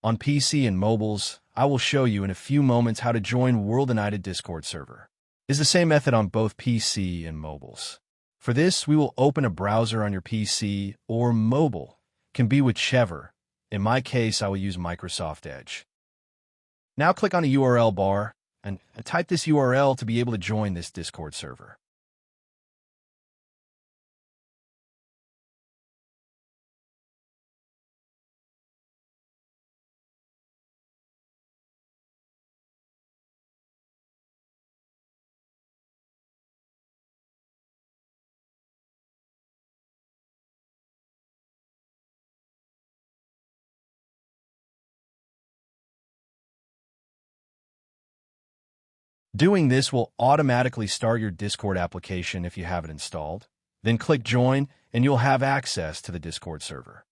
On PC and mobiles, I will show you in a few moments how to join WorldUnited Discord server. It's the same method on both PC and mobiles. For this, we will open a browser on your PC or mobile, can be whichever. In my case, I will use Microsoft Edge. Now click on the URL bar and type this URL to be able to join this Discord server. Doing this will automatically start your Discord application if you have it installed. Then click Join, and you'll have access to the Discord server.